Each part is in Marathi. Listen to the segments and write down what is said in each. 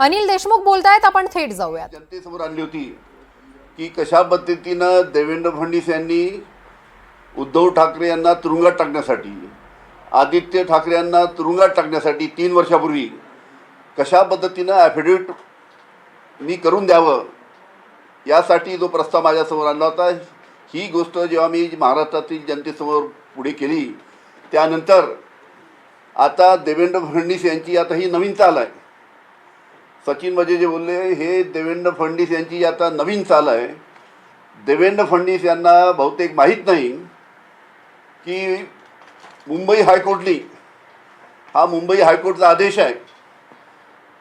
अनिल देशमुख बोलतायत, आपण थेट जाऊयात. जनतेसमोर आणली होती की कशा पद्धतीनं देवेंद्र फडणवीस यांनी उद्धव ठाकरे यांना तुरुंगात टाकण्यासाठी, आदित्य ठाकरे यांना तुरुंगात टाकण्यासाठी 3 वर्षापूर्वी कशा पद्धतीनं ॲफिडेविट मी करून द्यावं यासाठी जो प्रस्ताव माझ्यासमोर आणला होता. ही गोष्ट जेव्हा मी महाराष्ट्रातील जनतेसमोर पुढे केली, त्यानंतर आता देवेंद्र फडणवीस यांची आता ही नवीन चाल आहे. सचिन वजे जे बोलले, हे देवेंद्र फडणवीस यांची आता नवीन चाल आहे. देवेंद्र फडणवीस यांना बहुतेक माहीत नाही की मुंबई हायकोर्टने, हा मुंबई हायकोर्टचा आदेश आहे,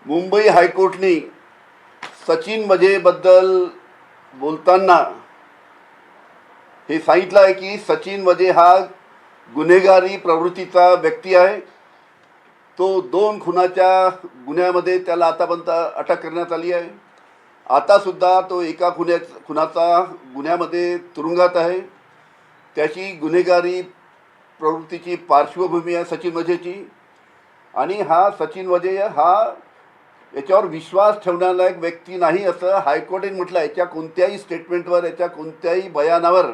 मुंबई हायकोर्टने सचिन वजेबद्दल बोलताना हे सांगितलं आहे की सचिन वजे हा गुन्हेगारी प्रवृत्तीचा व्यक्ती आहे. तो 2 खुनाच्या गुन्ह्यामध्ये त्याला आतापर्यंत अटक करण्यात आली आहे. आतासुद्धा तो एका खुनाचा गुन्ह्यामध्ये तुरुंगात आहे. त्याची गुन्हेगारी प्रवृत्तीची पार्श्वभूमी आहे सचिन वजेची. आणि हा सचिन वजे हा याच्यावर विश्वास ठेवण्यालायक व्यक्ती नाही असं हायकोर्टाने म्हटलं आहे. याच्या कोणत्याही स्टेटमेंटवर, याच्या कोणत्याही बयानावर,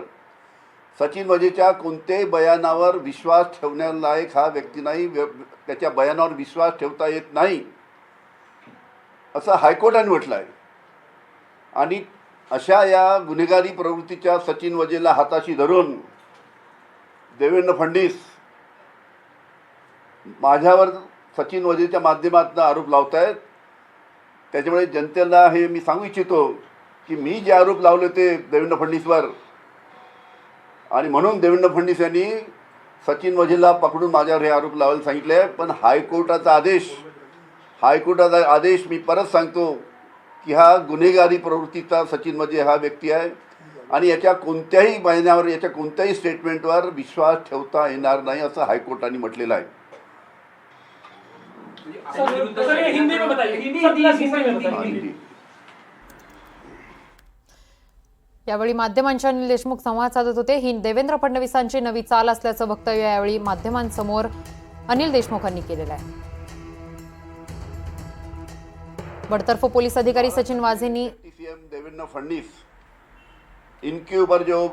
सचिन वजेच्या कोणत्याही बयानावर विश्वास ठेवण्यालायक हा व्यक्ती नाही, त्याच्या बयानावर विश्वास ठेवता येत नाही असं हायकोर्टाने म्हटलं आहे. आणि अशा या गुन्हेगारी प्रवृत्तीच्या सचिन वजेला हाताशी धरून देवेंद्र फडणवीस माझ्यावर सचिन वजेच्या माध्यमातून आरोप लावत आहेत. त्याच्यामुळे जनतेला हे मी सांगू इच्छितो की मी जे आरोप लावले ते देवेंद्र फडणवीसवर, आणि म्हणून देवेंद्र फडणवीस यांनी सचिन वजेला पकडून माझ्यावर हे आरोप लावायला सांगितले आहे. पण हायकोर्टाचा आदेश मी परत सांगतो की हा गुन्हेगारी प्रवृत्तीचा सचिन वजे हा व्यक्ती आहे आणि याच्या कोणत्याही बयानावर, याच्या कोणत्याही स्टेटमेंटवर विश्वास ठेवता येणार नाही असं हायकोर्टाने म्हटलेलं आहे. हिंदी में बताइए. यावेळी माध्यमांशी अनिल देशमुख संवाद साधत होते. ही देवेंद्र फडणवीसांची नवी चाल असल्याचं वक्तव्य यावेळी माध्यमांसमोर अनिल देशमुखांनी केलेलं आहे. बडतर्फ पोलीस अधिकारी सचिन वाझेंनी सीएम देवेंद्र फडणवीस इनके ऊपर जो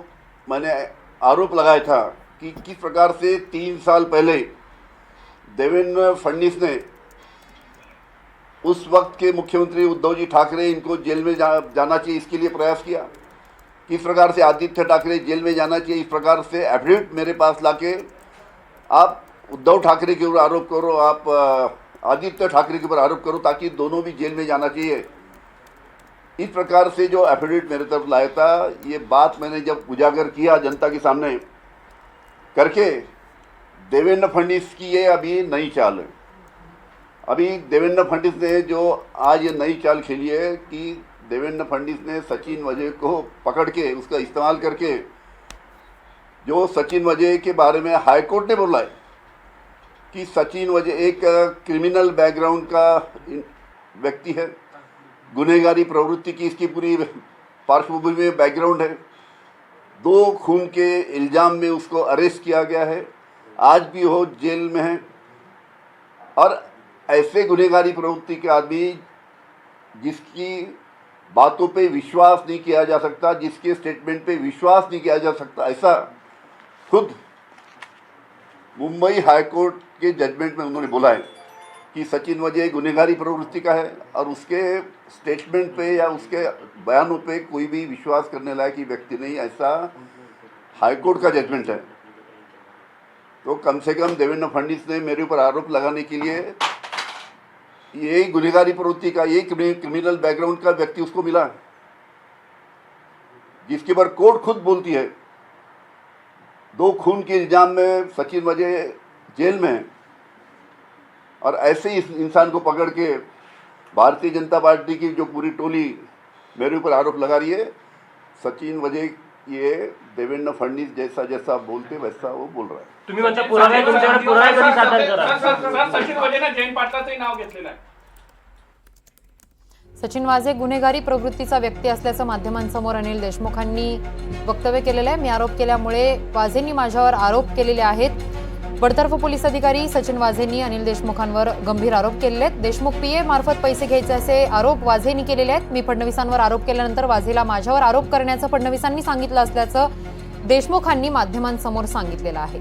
मैंने आरोप लगाया था कि किस प्रकार से 3 साल पहले देवेंद्र फडणवीस ने उस वक्त के मुख्यमंत्री उद्धव जी ठाकरे इनको जेल में जाना चाहिए इसके लिए प्रयास किया. किस प्रकार से आदित्य ठाकरे जेल में जाना चाहिए, इस प्रकार से एफिडेविट मेरे पास लाके आप उद्धव ठाकरे के ऊपर आरोप करो, आप आदित्य ठाकरे के ऊपर आरोप करो ताकि दोनों भी जेल में जाना चाहिए. इस प्रकार से जो एफिडेविट मेरे तरफ लाया था, ये बात मैंने जब उजागर किया जनता के सामने करके, देवेंद्र फडणवीस की ये अभी नई चाल है. अभी देवेंद्र फडणवीस ने जो आज ये नई चाल खेली है कि देवेंद्र फडणवीस ने सचिन वजे को पकड़ के, उसका इस्तेमाल करके, जो सचिन वजे के बारे में हाईकोर्ट ने बोला है कि सचिन वजे एक क्रिमिनल बैकग्राउंड का व्यक्ति है, गुनहगारी प्रवृत्ति की इसकी पूरी पार्श्वभूमि में बैकग्राउंड है. 2 खून के इल्ज़ाम में उसको अरेस्ट किया गया है, आज भी वो जेल में है. और ऐसे गुनहगारी प्रवृत्ति के आदमी जिसकी बातों पे विश्वास नहीं किया जा सकता, जिसके स्टेटमेंट पे विश्वास नहीं किया जा सकता, ऐसा खुद मुंबई हाईकोर्ट के जजमेंट में उन्होंने बोला है कि सचिन वजे गुनहगारी प्रवृत्ति का है और उसके स्टेटमेंट पे या उसके बयानों पे कोई भी विश्वास करने लायक ही व्यक्ति नहीं, ऐसा हाईकोर्ट का जजमेंट है. तो कम से कम देवेंद्र फडणवीस ने मेरे ऊपर आरोप लगाने के लिए यही गुनहगारी प्रवृत्ति का, यही क्रिमिनल बैकग्राउंड का व्यक्ति उसको मिला, जिसके ऊपर कोर्ट खुद बोलती है 2 खून के इल्ज़ाम में सचिन वजे जेल में है. और ऐसे ही इस इंसान को पकड़ के भारतीय जनता पार्टी की जो पूरी टोली मेरे ऊपर आरोप लगा रही है, सचिन वजे ये देवेंद्र फडणवीस जैसा जैसा बोलते वैसा वो बोल रहा है. तुम्ही म्हणता पुरावे तुमच्याकडे पुरावे कधी सादर करा. सचिन वजेने जयंत पाटलाचंही नाव घेतलेलं आहे. सचिन वाझे गुन्हेगारी प्रवृत्तीचा व्यक्ती असल्याचं माध्यमांसमोर अनिल देशमुखांनी वक्तव्य केलेलं आहे. मी आरोप केल्यामुळे वाझेंनी माझ्यावर आरोप केलेले आहेत. बडतर्फ पोलीस अधिकारी सचिन वाझेंनी अनिल देशमुखांवर गंभीर आरोप केलेले आहेत. देशमुख पीए मार्फत पैसे घ्यायचे असे आरोप वाझेंनी केलेले आहेत. मी फडणवीसांवर आरोप केल्यानंतर वाझेला माझ्यावर आरोप करण्याचं फडणवीसांनी सांगितलं असल्याचं देशमुखांनी माध्यमांसमोर सांगितलेलं आहे.